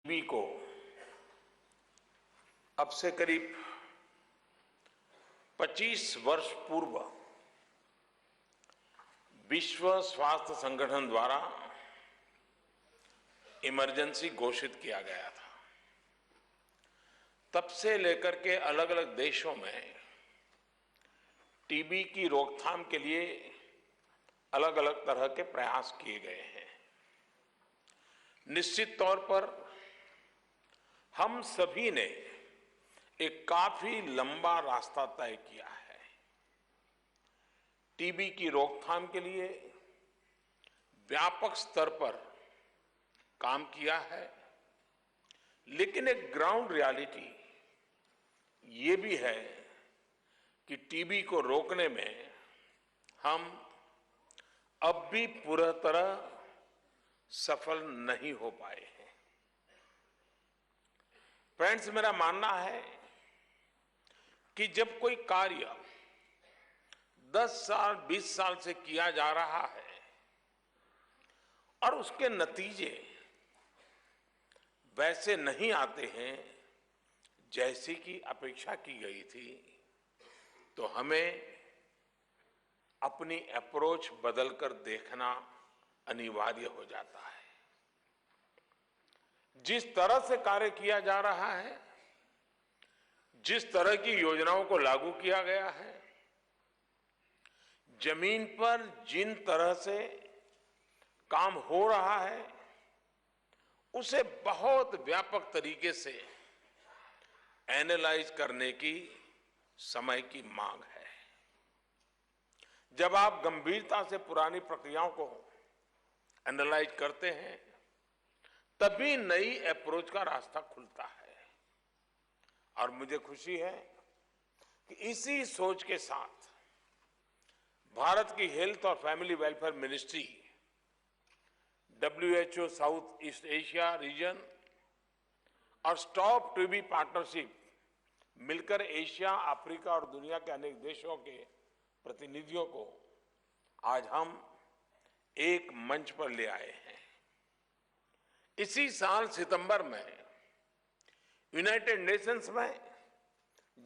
TB को अब से करीब 25 वर्ष पूर्व विश्व स्वास्थ्य संगठन द्वारा इमरजेंसी घोषित किया गया था। तब से लेकर के अलग अलग देशों में टीबी की रोकथाम के लिए अलग अलग तरह के प्रयास किए गए हैं। निश्चित तौर पर हम सभी ने एक काफी लंबा रास्ता तय किया है। टीबी की रोकथाम के लिए व्यापक स्तर पर काम किया है, लेकिन एक ग्राउंड रियलिटी ये भी है कि टीबी को रोकने में हम अब भी पूरी तरह सफल नहीं हो पाए हैं। फ्रेंड्स, मेरा मानना है कि जब कोई कार्य 10 साल 20 साल से किया जा रहा है और उसके नतीजे वैसे नहीं आते हैं जैसी की अपेक्षा की गई थी, तो हमें अपनी अप्रोच बदलकर देखना अनिवार्य हो जाता है। जिस तरह से कार्य किया जा रहा है, जिस तरह की योजनाओं को लागू किया गया है, जमीन पर जिन तरह से काम हो रहा है, उसे बहुत व्यापक तरीके से एनालाइज करने की समय की मांग है। जब आप गंभीरता से पुरानी प्रक्रियाओं को एनालाइज करते हैं, तभी नई अप्रोच का रास्ता खुलता है। और मुझे खुशी है कि इसी सोच के साथ भारत की हेल्थ और family welfare ministry, WHO south east Asia reason और स्टॉप टीबी पार्टनरशिप मिलकर एशिया, अफ्रीका और दुनिया के अनेक देशों के प्रतिनिधियों को आज हम एक मंच पर ले आए हैं। इसी साल सितंबर में यूनाइटेड नेशंस में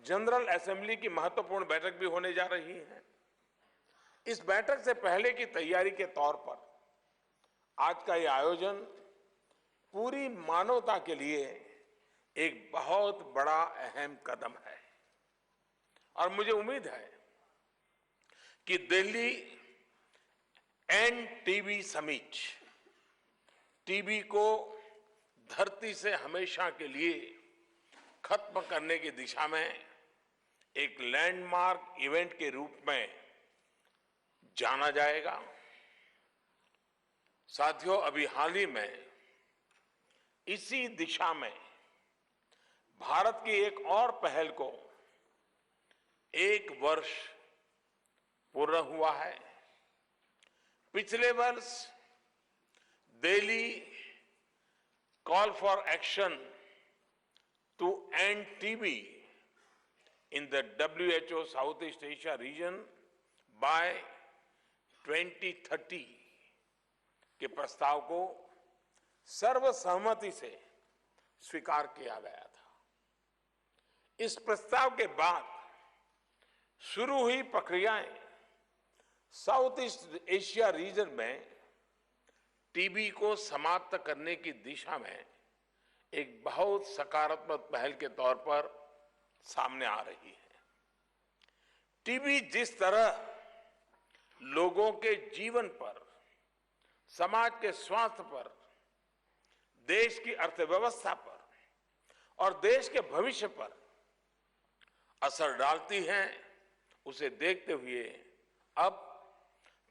जनरल असेंबली की महत्वपूर्ण बैठक भी होने जा रही है। इस बैठक से पहले की तैयारी के तौर पर आज का यह आयोजन पूरी मानवता के लिए एक बहुत बड़ा अहम कदम है। और मुझे उम्मीद है कि Delhi end TB summit TB को धरती से हमेशा के लिए खत्म करने की दिशा में एक लैंडमार्क इवेंट के रूप में जाना जाएगा। साथियों, अभी हाल ही में इसी दिशा में भारत की एक और पहल को 1 वर्ष पूर्ण हुआ है। पिछले वर्ष Delhi call for action to end TB in the WHO south east Asia region by 2030 के प्रस्ताव को सर्वसहमति से स्वीकार किया गया था। इस प्रस्ताव के बाद शुरू हुई प्रक्रियाएं साउथ ईस्ट एशिया रीजन में टीबी को समाप्त करने की दिशा में एक बहुत सकारात्मक पहल के तौर पर सामने आ रही है। टीबी जिस तरह लोगों के जीवन पर, समाज के स्वास्थ्य पर, देश की अर्थव्यवस्था पर और देश के भविष्य पर असर डालती है, उसे देखते हुए अब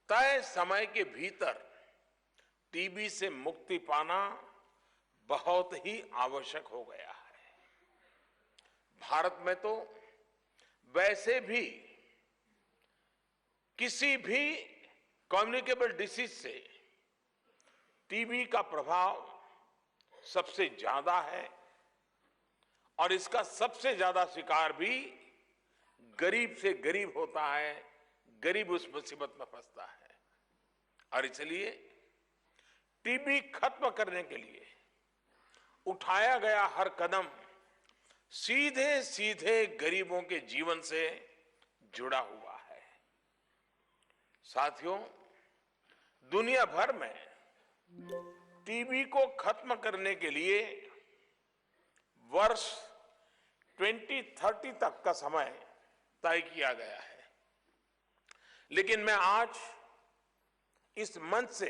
तय समय के भीतर टीबी से मुक्ति पाना बहुत ही आवश्यक हो गया है। भारत में तो वैसे भी किसी भी कम्युनिकेबल डिसीज से टीबी का प्रभाव सबसे ज्यादा है और इसका सबसे ज्यादा शिकार भी गरीब से गरीब होता है, गरीब उस मुसीबत में फंसता है। और इसलिए टीबी खत्म करने के लिए उठाया गया हर कदम सीधे सीधे गरीबों के जीवन से जुड़ा हुआ है। साथियों, दुनिया भर में टीबी को खत्म करने के लिए वर्ष 2030 तक का समय तय किया गया है, लेकिन मैं आज इस मंच से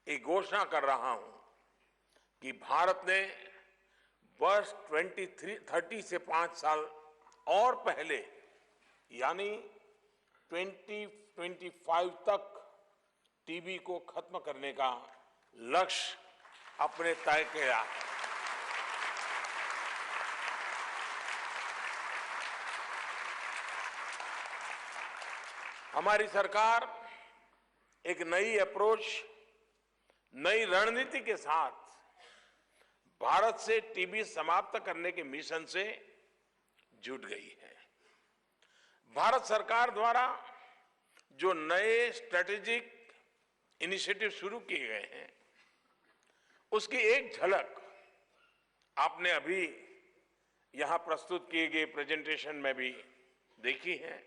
एक घोषणा कर रहा हूं कि भारत ने वर्ष 2030 से 5 साल और पहले यानी 2025 तक टीबी को खत्म करने का लक्ष्य अपने तय किया है। हमारी सरकार एक नई अप्रोच, नई रणनीति के साथ भारत से टीबी समाप्त करने के मिशन से जुट गई है। भारत सरकार द्वारा जो नए स्ट्रेटेजिक इनिशिएटिव शुरू किए गए हैं, उसकी एक झलक आपने अभी यहां प्रस्तुत किए गए प्रेजेंटेशन में भी देखी है।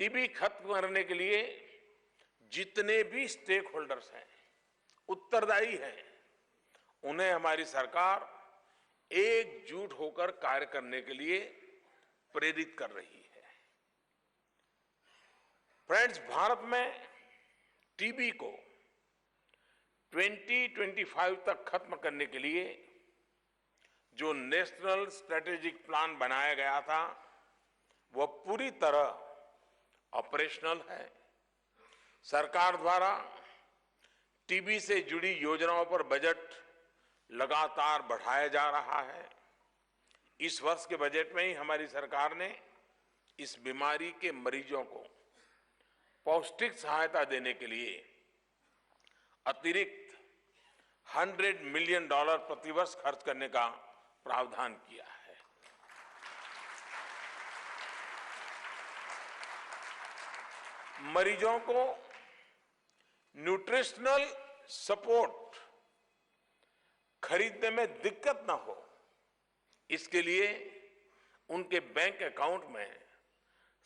टीबी खत्म करने के लिए जितने भी स्टेक होल्डर्स हैं, उत्तरदायी हैं, उन्हें हमारी सरकार एकजुट होकर कार्य करने के लिए प्रेरित कर रही है। फ्रेंड्स, भारत में टीबी को 2025 तक खत्म करने के लिए जो नेशनल स्ट्रेटेजिक प्लान बनाया गया था, वह पूरी तरह ऑपरेशनल है। सरकार द्वारा टीबी से जुड़ी योजनाओं पर बजट लगातार बढ़ाया जा रहा है। इस वर्ष के बजट में ही हमारी सरकार ने इस बीमारी के मरीजों को पौष्टिक सहायता देने के लिए अतिरिक्त $100 मिलियन प्रतिवर्ष खर्च करने का प्रावधान किया है। मरीजों को न्यूट्रिशनल सपोर्ट खरीदने में दिक्कत ना हो, इसके लिए उनके बैंक अकाउंट में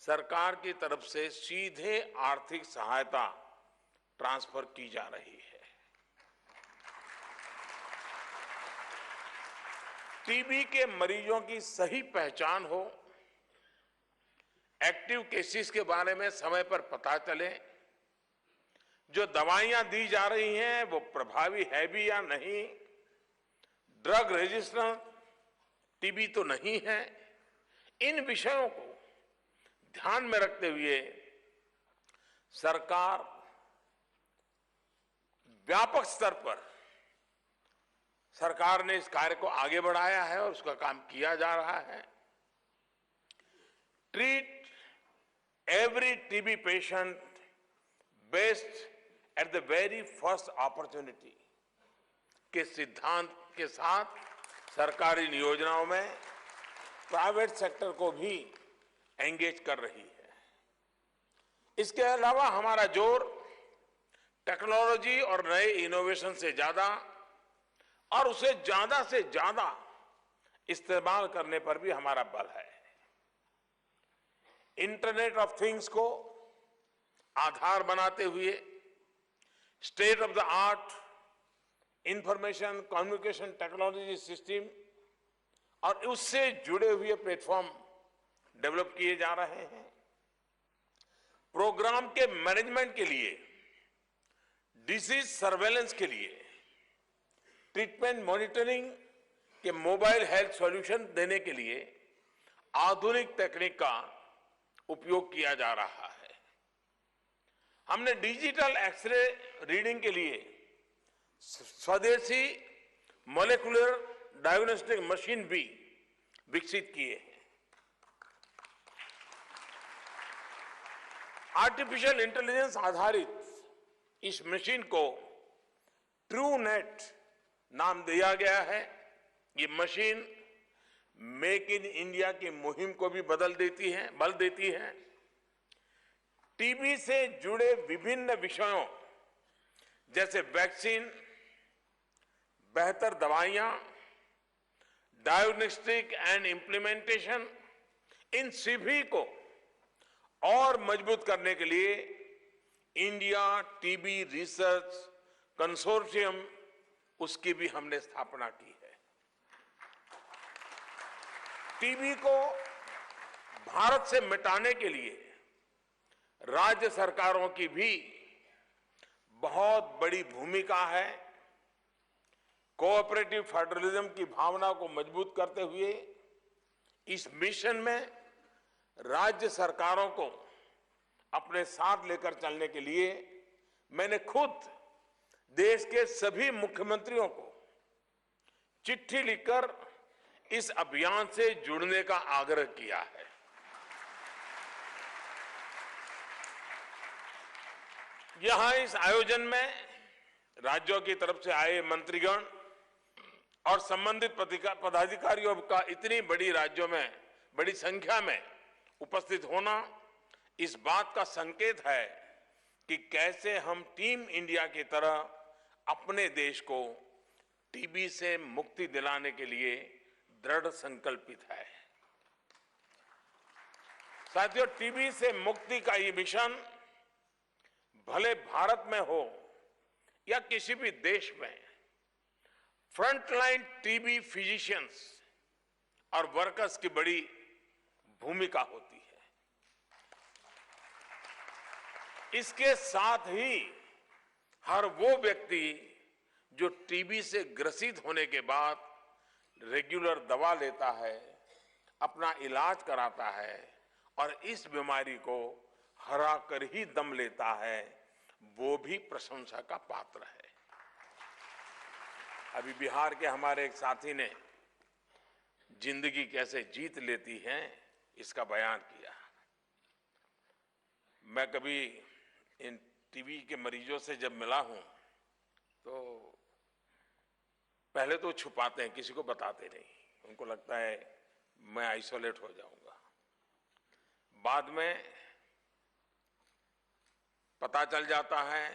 सरकार की तरफ से सीधे आर्थिक सहायता ट्रांसफर की जा रही है। टीबी के मरीजों की सही पहचान हो, एक्टिव केसेस के बारे में समय पर पता चले, जो दवाइयां दी जा रही हैं वो प्रभावी है भी या नहीं, ड्रग रेजिस्टेंस टीबी तो नहीं है, इन विषयों को ध्यान में रखते हुए सरकार व्यापक स्तर पर सरकार ने इस कार्य को आगे बढ़ाया है और उसका काम किया जा रहा है। Treat every TB patient best at the very first opportunity के सिद्धांत के साथ सरकारी योजनाओं में प्राइवेट सेक्टर को भी एंगेज कर रही है। इसके अलावा हमारा जोर टेक्नोलॉजी और नए इनोवेशन से ज्यादा और उसे ज्यादा से ज्यादा इस्तेमाल करने पर भी हमारा बल है। इंटरनेट ऑफ थिंग्स को आधार बनाते हुए state of the art information communication technology system और उससे जुड़े हुए प्लेटफॉर्म डेवलप किए जा रहे हैं। प्रोग्राम के मैनेजमेंट के लिए, डिसीज सर्वेलेंस के लिए, ट्रीटमेंट मॉनिटरिंग के मोबाइल हेल्थ सॉल्यूशन देने के लिए आधुनिक तकनीक का उपयोग किया जा रहा है। हमने डिजिटल एक्सरे रीडिंग के लिए स्वदेशी मॉलिक्यूलर डायग्नोस्टिक मशीन भी विकसित किए हैं। आर्टिफिशियल इंटेलिजेंस आधारित इस मशीन को ट्रू नेट नाम दिया गया है। ये मशीन मेक इन इंडिया की मुहिम को भी बल देती है। टीबी से जुड़े विभिन्न विषयों जैसे वैक्सीन, बेहतर दवाइयां, डायग्नोस्टिक एंड इम्प्लीमेंटेशन, इन सभी को और मजबूत करने के लिए इंडिया टीबी रिसर्च कंसोर्शियम, उसकी भी हमने स्थापना की है। टीबी को भारत से मिटाने के लिए राज्य सरकारों की भी बहुत बड़ी भूमिका है। कोऑपरेटिव फेडरलिज्म की भावना को मजबूत करते हुए इस मिशन में राज्य सरकारों को अपने साथ लेकर चलने के लिए मैंने खुद देश के सभी मुख्यमंत्रियों को चिट्ठी लिखकर इस अभियान से जुड़ने का आग्रह किया है। यहां इस आयोजन में राज्यों की तरफ से आए मंत्रीगण और संबंधित पदाधिकारियों का इतनी बड़ी राज्यों में बड़ी संख्या में उपस्थित होना इस बात का संकेत है कि कैसे हम टीम इंडिया की तरह अपने देश को टीबी से मुक्ति दिलाने के लिए दृढ़ संकल्पित है। साथियों, टीबी से मुक्ति का ये मिशन भले भारत में हो या किसी भी देश में, फ्रंटलाइन टीबी फिजिशियंस और वर्कर्स की बड़ी भूमिका होती है। इसके साथ ही हर वो व्यक्ति जो टीबी से ग्रसित होने के बाद रेगुलर दवा लेता है, अपना इलाज कराता है और इस बीमारी को हरा कर ही दम लेता है, वो भी प्रशंसा का पात्र है। अभी बिहार के हमारे एक साथी ने जिंदगी कैसे जीत लेती है इसका बयान किया। मैं कभी इन टीबी के मरीजों से जब मिला हूं तो पहले तो छुपाते हैं, किसी को बताते नहीं, उनको लगता है मैं आइसोलेट हो जाऊंगा। बाद में पता चल जाता है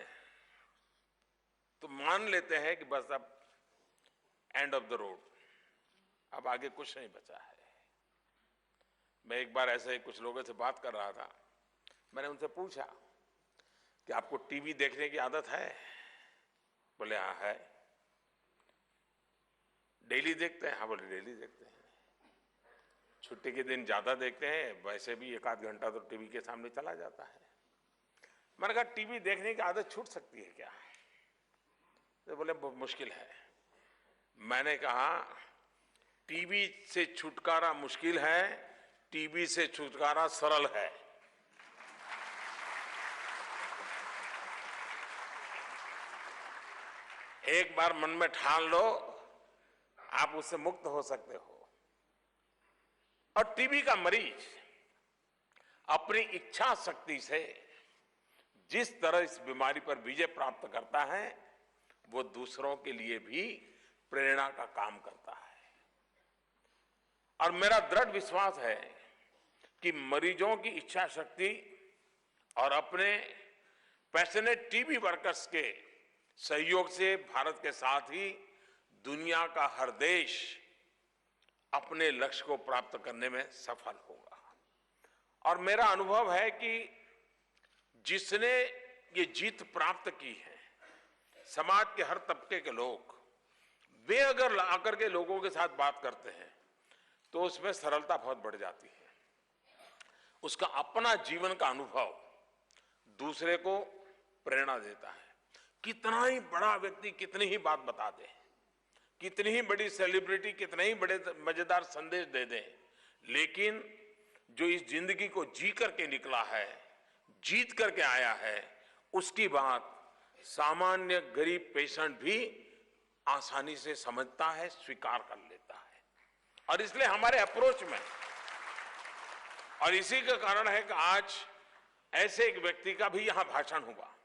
तो मान लेते हैं कि बस अब एंड ऑफ द रोड, अब आगे कुछ नहीं बचा है। मैं एक बार ऐसे ही कुछ लोगों से बात कर रहा था, मैंने उनसे पूछा कि आपको टीवी देखने की आदत है? बोले हाँ है। डेली देखते हैं? हाँ बोले डेली देखते हैं। छुट्टी के दिन ज्यादा देखते हैं, वैसे भी एक आध घंटा तो टीवी के सामने चला जाता है। मैंने कहा टीवी देखने की आदत छूट सकती है क्या? तो बोले बहुत मुश्किल है। मैंने कहा टीवी से छुटकारा मुश्किल है, टीवी से छुटकारा सरल है। एक बार मन में ठान लो, आप उससे मुक्त हो सकते हो। और टीबी का मरीज अपनी इच्छा शक्ति से जिस तरह इस बीमारी पर विजय प्राप्त करता है, वो दूसरों के लिए भी प्रेरणा का काम करता है। और मेरा दृढ़ विश्वास है कि मरीजों की इच्छा शक्ति और अपने पैशनेट टीबी वर्कर्स के सहयोग से भारत के साथ ही दुनिया का हर देश अपने लक्ष्य को प्राप्त करने में सफल होगा। और मेरा अनुभव है कि जिसने ये जीत प्राप्त की है, समाज के हर तबके के लोग, वे अगर आकर के लोगों के साथ बात करते हैं तो उसमें सरलता बहुत बढ़ जाती है। उसका अपना जीवन का अनुभव दूसरे को प्रेरणा देता है। कितना ही बड़ा व्यक्ति कितनी ही बात बता दे, कितनी ही बड़ी सेलिब्रिटी कितने ही बड़े मजेदार संदेश दे दे, लेकिन जो इस जिंदगी को जी करके निकला है, जीत करके आया है, उसकी बात सामान्य गरीब पेशेंट भी आसानी से समझता है, स्वीकार कर लेता है। और इसलिए हमारे अप्रोच में, और इसी का कारण है कि आज ऐसे एक व्यक्ति का भी यहां भाषण हुआ।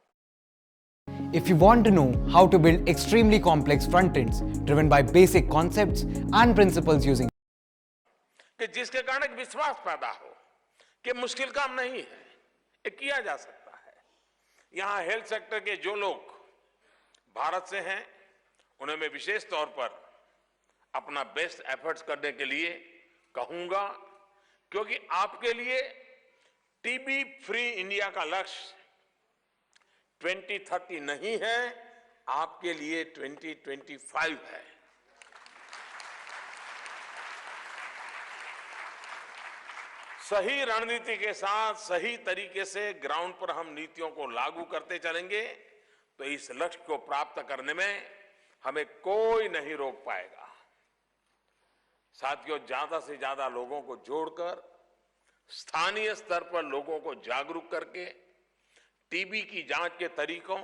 If you want to know how to build extremely complex front ends driven by basic concepts and principles using कि जिसके कारण एक विश्वास पैदा हो कि मुश्किल काम नहीं है, ये किया जा सकता है। यहां हेल्थ सेक्टर के जो लोग भारत से हैं, उन्हें मैं विशेष तौर पर अपना बेस्ट एफर्ट्स करने के लिए कहूंगा, क्योंकि आपके लिए टीबी फ्री इंडिया का लक्ष्य 2030 नहीं है, आपके लिए 2025 है। सही रणनीति के साथ सही तरीके से ग्राउंड पर हम नीतियों को लागू करते चलेंगे तो इस लक्ष्य को प्राप्त करने में हमें कोई नहीं रोक पाएगा। साथियों, ज्यादा से ज्यादा लोगों को जोड़कर स्थानीय स्तर पर लोगों को जागरूक करके टीबी की जांच के तरीकों,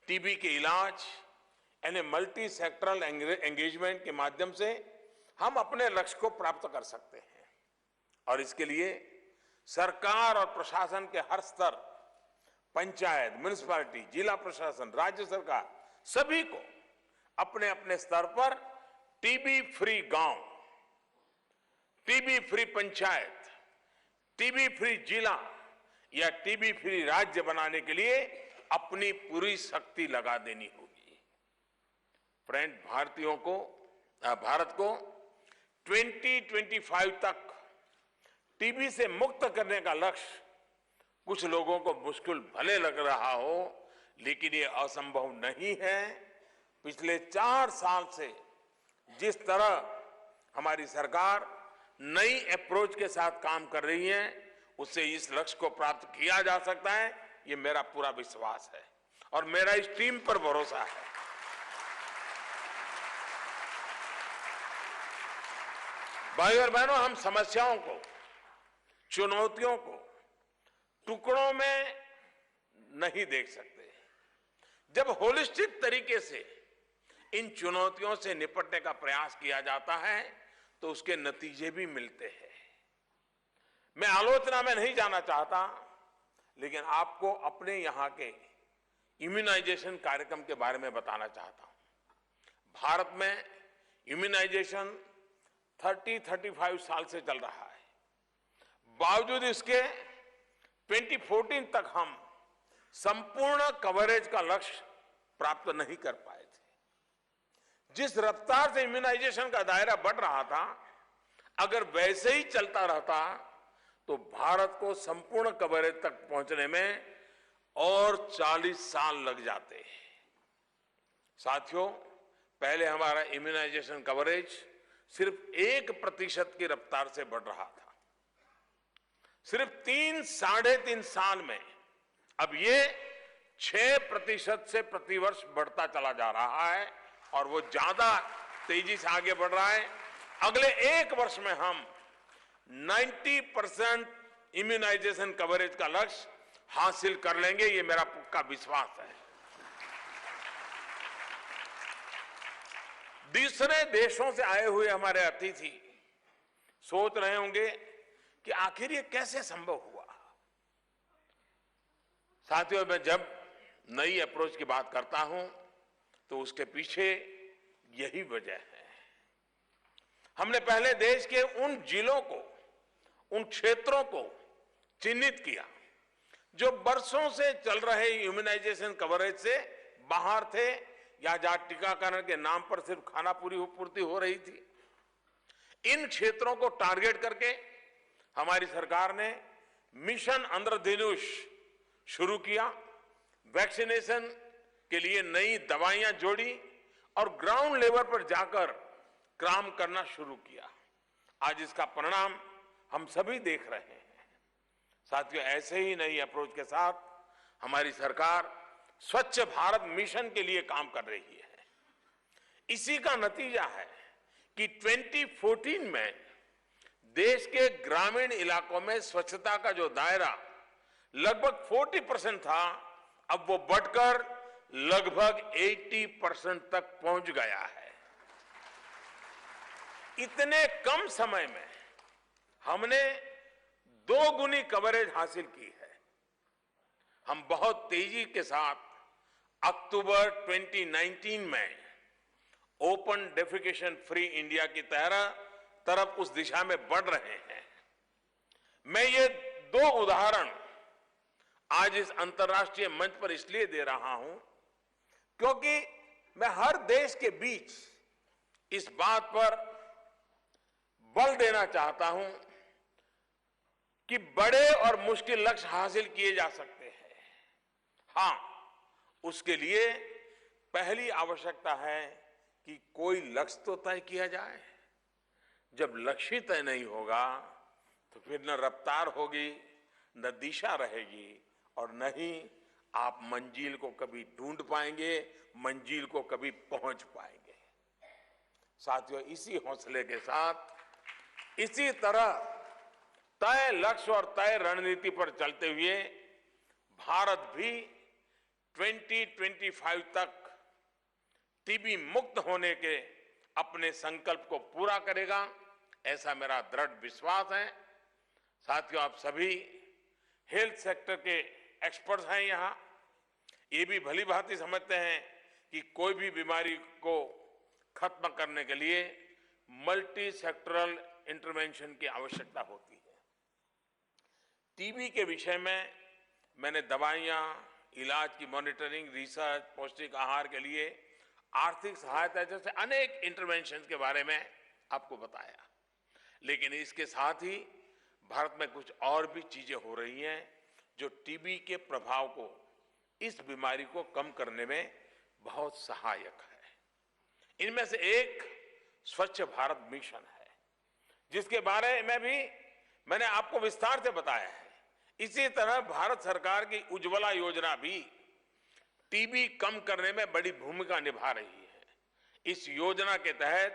टीबी के इलाज यानी मल्टी सेक्टरल एंगेजमेंट के माध्यम से हम अपने लक्ष्य को प्राप्त कर सकते हैं। और इसके लिए सरकार और प्रशासन के हर स्तर, पंचायत, म्युनिसिपैलिटी, जिला प्रशासन, राज्य सरकार, सभी को अपने अपने स्तर पर टीबी फ्री गांव, TB free panchayat, TB free जिला या टीबी फ्री राज्य बनाने के लिए अपनी पूरी शक्ति लगा देनी होगी। फ्रेंड, भारत को 2025 तक टीबी से मुक्त करने का लक्ष्य कुछ लोगों को मुश्किल भले लग रहा हो, लेकिन ये असंभव नहीं है। पिछले 4 साल से जिस तरह हमारी सरकार नई अप्रोच के साथ काम कर रही है, उससे इस लक्ष्य को प्राप्त किया जा सकता है, ये मेरा पूरा विश्वास है और मेरा इस टीम पर भरोसा है। भाइयों और बहनों, हम समस्याओं को, चुनौतियों को टुकड़ों में नहीं देख सकते। जब होलिस्टिक तरीके से इन चुनौतियों से निपटने का प्रयास किया जाता है तो उसके नतीजे भी मिलते हैं। मैं आलोचना में नहीं जाना चाहता, लेकिन आपको अपने यहां के इम्यूनाइजेशन कार्यक्रम के बारे में बताना चाहता हूं। भारत में इम्यूनाइजेशन 30-35 साल से चल रहा है। बावजूद इसके 2014 तक हम संपूर्ण कवरेज का लक्ष्य प्राप्त नहीं कर पाए थे। जिस रफ्तार से इम्यूनाइजेशन का दायरा बढ़ रहा था, अगर वैसे ही चलता रहता तो भारत को संपूर्ण कवरेज तक पहुंचने में और 40 साल लग जाते। साथियों, पहले हमारा इम्यूनाइजेशन कवरेज सिर्फ 1% की रफ्तार से बढ़ रहा था। सिर्फ 3-3.5 साल में अब ये 6% से प्रतिवर्ष बढ़ता चला जा रहा है और वो ज्यादा तेजी से आगे बढ़ रहा है। अगले 1 वर्ष में हम 90% इम्यूनाइजेशन कवरेज का लक्ष्य हासिल कर लेंगे, ये मेरा पक्का विश्वास है। दूसरे देशों से आए हुए हमारे अतिथि सोच रहे होंगे कि आखिर ये कैसे संभव हुआ। साथियों, मैं जब नई अप्रोच की बात करता हूं तो उसके पीछे यही वजह है। हमने पहले देश के उन जिलों को, उन क्षेत्रों को चिन्हित किया जो बरसों से चल रहे इम्यूनाइजेशन कवरेज से बाहर थे या जहां टीकाकरण के नाम पर सिर्फ खाना पूर्ति हो रही थी। इन क्षेत्रों को टारगेट करके हमारी सरकार ने मिशन इंद्रधनुष शुरू किया, वैक्सीनेशन के लिए नई दवाइयां जोड़ी और ग्राउंड लेवल पर जाकर काम करना शुरू किया। आज इसका परिणाम हम सभी देख रहे हैं। साथियों, ऐसे ही नई अप्रोच के साथ हमारी सरकार स्वच्छ भारत मिशन के लिए काम कर रही है। इसी का नतीजा है कि 2014 में देश के ग्रामीण इलाकों में स्वच्छता का जो दायरा लगभग 40% था, अब वो बढ़कर लगभग 80% तक पहुंच गया है। इतने कम समय में हमने 2 गुनी कवरेज हासिल की है। हम बहुत तेजी के साथ अक्टूबर 2019 में ओपन डेफिकेशन फ्री इंडिया की तरफ उस दिशा में बढ़ रहे हैं। मैं ये 2 उदाहरण आज इस अंतर्राष्ट्रीय मंच पर इसलिए दे रहा हूं क्योंकि मैं हर देश के बीच इस बात पर बल देना चाहता हूं कि बड़े और मुश्किल लक्ष्य हासिल किए जा सकते हैं। हां, उसके लिए पहली आवश्यकता है कि कोई लक्ष्य तो तय किया जाए। जब लक्ष्य तय नहीं होगा तो फिर न रफ्तार होगी, न दिशा रहेगी और न ही आप मंजिल को कभी ढूंढ पाएंगे, मंजिल को कभी पहुंच पाएंगे। साथियों, इसी हौसले के साथ, इसी तरह तय लक्ष्य और तय रणनीति पर चलते हुए भारत भी 2025 तक टीबी मुक्त होने के अपने संकल्प को पूरा करेगा, ऐसा मेरा दृढ़ विश्वास है। साथियों, आप सभी हेल्थ सेक्टर के एक्सपर्ट्स हैं यहां। ये भी भली भांति समझते हैं कि कोई भी बीमारी को खत्म करने के लिए मल्टी सेक्टरल इंटरवेंशन की आवश्यकता होती है। टीबी के विषय में मैंने दवाइयां, इलाज की मॉनिटरिंग, रिसर्च, पौष्टिक आहार के लिए आर्थिक सहायता जैसे अनेक इंटरवेंशन के बारे में आपको बताया। लेकिन इसके साथ ही भारत में कुछ और भी चीजें हो रही हैं जो टीबी के प्रभाव को, इस बीमारी को कम करने में बहुत सहायक है। इनमें से एक स्वच्छ भारत मिशन है, जिसके बारे में भी मैंने आपको विस्तार से बताया है। इसी तरह भारत सरकार की उज्ज्वला योजना भी टीबी कम करने में बड़ी भूमिका निभा रही है। इस योजना के तहत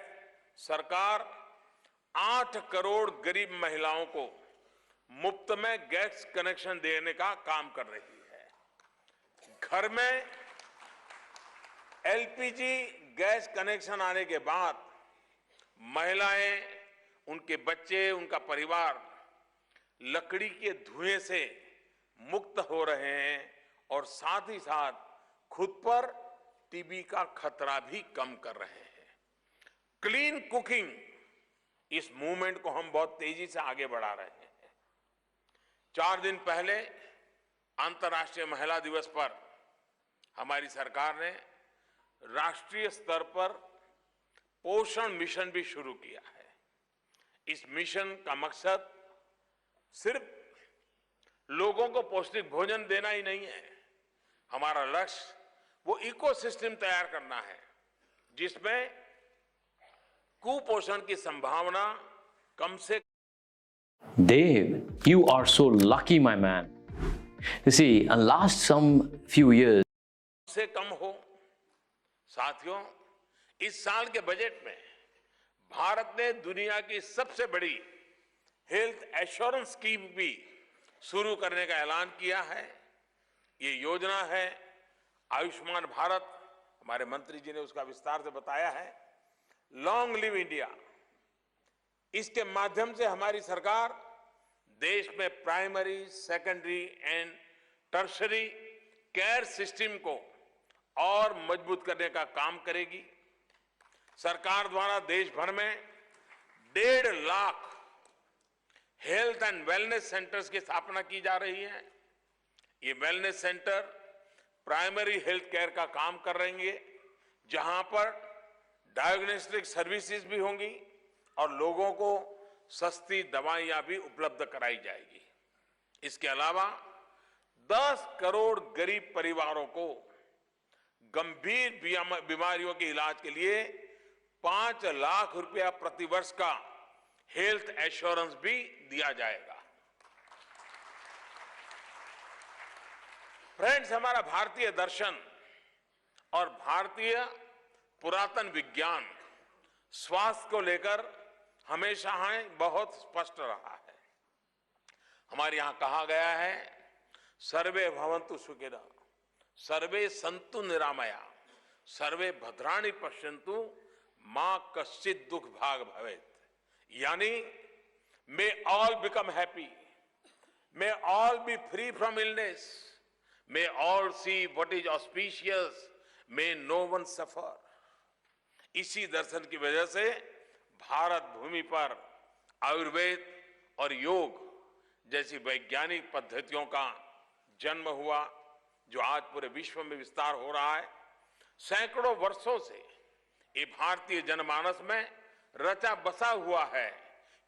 सरकार 8 करोड़ गरीब महिलाओं को मुफ्त में गैस कनेक्शन देने का काम कर रही है। घर में एलपीजी गैस कनेक्शन आने के बाद महिलाएं, उनके बच्चे, उनका परिवार लकड़ी के धुएं से मुक्त हो रहे हैं और साथ ही साथ खुद पर टीबी का खतरा भी कम कर रहे हैं। क्लीन कुकिंग, इस मूवमेंट को हम बहुत तेजी से आगे बढ़ा रहे हैं। 4 दिन पहले अंतर्राष्ट्रीय महिला दिवस पर हमारी सरकार ने राष्ट्रीय स्तर पर पोषण मिशन भी शुरू किया है। इस मिशन का मकसद सिर्फ लोगों को पौष्टिक भोजन देना ही नहीं है। हमारा लक्ष्य वो इकोसिस्टम तैयार करना है जिसमें कुपोषण की संभावना कम से Dave, you are so lucky, my man. You see, last some few years, से कम हो। साथियों, इस साल के बजट में भारत ने दुनिया की सबसे बड़ी हेल्थ एश्योरेंस स्कीम भी शुरू करने का ऐलान किया है। ये योजना है आयुष्मान भारत। हमारे मंत्री जी ने उसका विस्तार से बताया है। लॉन्ग लिव इंडिया, इसके माध्यम से हमारी सरकार देश में primary, secondary and tertiary care system को और मजबूत करने का काम करेगी। सरकार द्वारा देश भर में 1.5 lakh health and wellness centres की स्थापना की जा रही है। ये wellness centre primary health care का काम कर रहे हैं, जहां पर डायग्नोस्टिक सर्विसेज भी होंगी और लोगों को सस्ती दवाइयां भी उपलब्ध कराई जाएगी। इसके अलावा 10 करोड़ गरीब परिवारों को गंभीर बीमारियों के इलाज के लिए 5 लाख रुपया प्रतिवर्ष का हेल्थ एश्योरेंस भी दिया जाएगा। फ्रेंड्स, हमारा भारतीय दर्शन और भारतीय पुरातन विज्ञान स्वास्थ्य को लेकर हमेशा बहुत स्पष्ट रहा है। हमारे यहां कहा गया है, सर्वे भवन्तु सुखिनः, सर्वे सन्तु निरामया, सर्वे भद्राणि पश्यन्तु मा कश्चित् दुख भाग भवेत्। यानी may all become happy, may all be free from illness, may all see what is auspicious, may no one suffer. इसी दर्शन की वजह से भारत भूमि पर आयुर्वेद और योग जैसी वैज्ञानिक पद्धतियों का जन्म हुआ, जो आज पूरे विश्व में विस्तार हो रहा है। सैकड़ों वर्षों से ये भारतीय जनमानस में रचा बसा हुआ है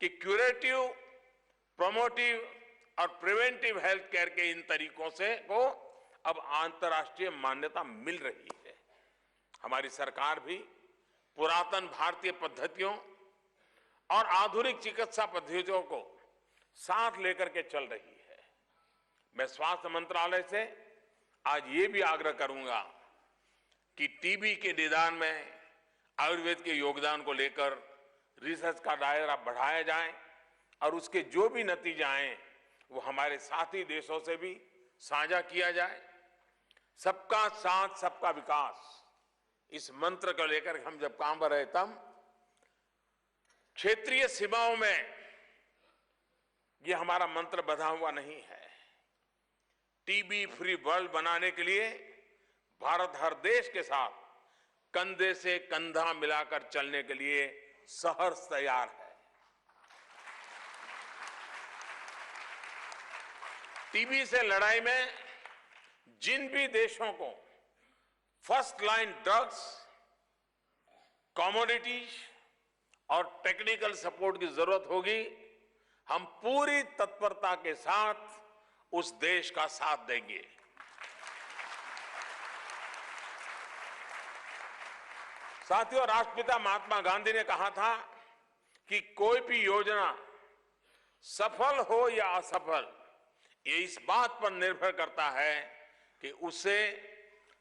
कि क्यूरेटिव, प्रोमोटिव और प्रिवेंटिव हेल्थ केयर के इन तरीकों से को अब अंतर्राष्ट्रीय मान्यता मिल रही है। हमारी सरकार भी पुरातन भारतीय पद्धतियों और आधुनिक चिकित्सा पद्धतियों को साथ लेकर के चल रही है। मैं स्वास्थ्य मंत्रालय से आज ये भी आग्रह करूंगा कि टीबी के निदान में आयुर्वेद के योगदान को लेकर रिसर्च का दायरा बढ़ाया जाए और उसके जो भी नतीजे आए वो हमारे साथी देशों से भी साझा किया जाए। सबका साथ सबका विकास, इस मंत्र को लेकर हम जब काम कर रहे तब क्षेत्रीय सीमाओं में ये हमारा मंत्र बंधा हुआ नहीं है। टीबी फ्री वर्ल्ड बनाने के लिए भारत हर देश के साथ कंधे से कंधा मिलाकर चलने के लिए सहर्ष तैयार है। टीबी से लड़ाई में जिन भी देशों को फर्स्ट लाइन ड्रग्स, कमोडिटीज और टेक्निकल सपोर्ट की जरूरत होगी, हम पूरी तत्परता के साथ उस देश का साथ देंगे। साथियों, राष्ट्रपिता महात्मा गांधी ने कहा था कि कोई भी योजना सफल हो या असफल, ये इस बात पर निर्भर करता है कि उसे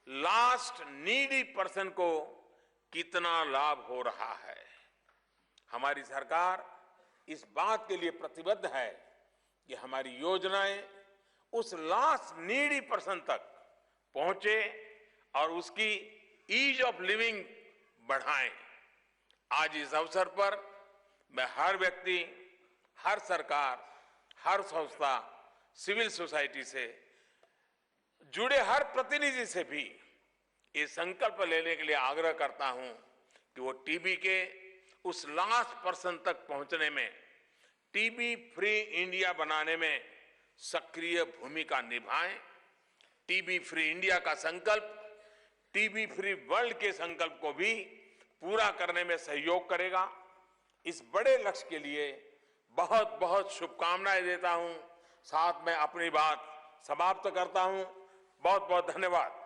लास्ट नीडी पर्सन को कितना लाभ हो रहा है। हमारी सरकार इस बात के लिए प्रतिबद्ध है कि हमारी योजनाएं उस लास्ट नीडी पर्सन तक पहुंचे और उसकी ईज ऑफ लिविंग बढ़ाएं। आज इस अवसर पर मैं हर व्यक्ति, हर सरकार, हर संस्था, सिविल सोसाइटी से जुड़े हर प्रतिनिधि से भी ये संकल्प लेने के लिए आग्रह करता हूं कि वो टीबी के उस लास्ट पर्सन तक पहुंचने में, टीबी फ्री इंडिया बनाने में सक्रिय भूमिका निभाएं। टीबी फ्री इंडिया का संकल्प टीबी फ्री वर्ल्ड के संकल्प को भी पूरा करने में सहयोग करेगा। इस बड़े लक्ष्य के लिए बहुत बहुत शुभकामनाएं देता हूं। साथ में अपनी बात समाप्त करता हूं। बहुत बहुत धन्यवाद।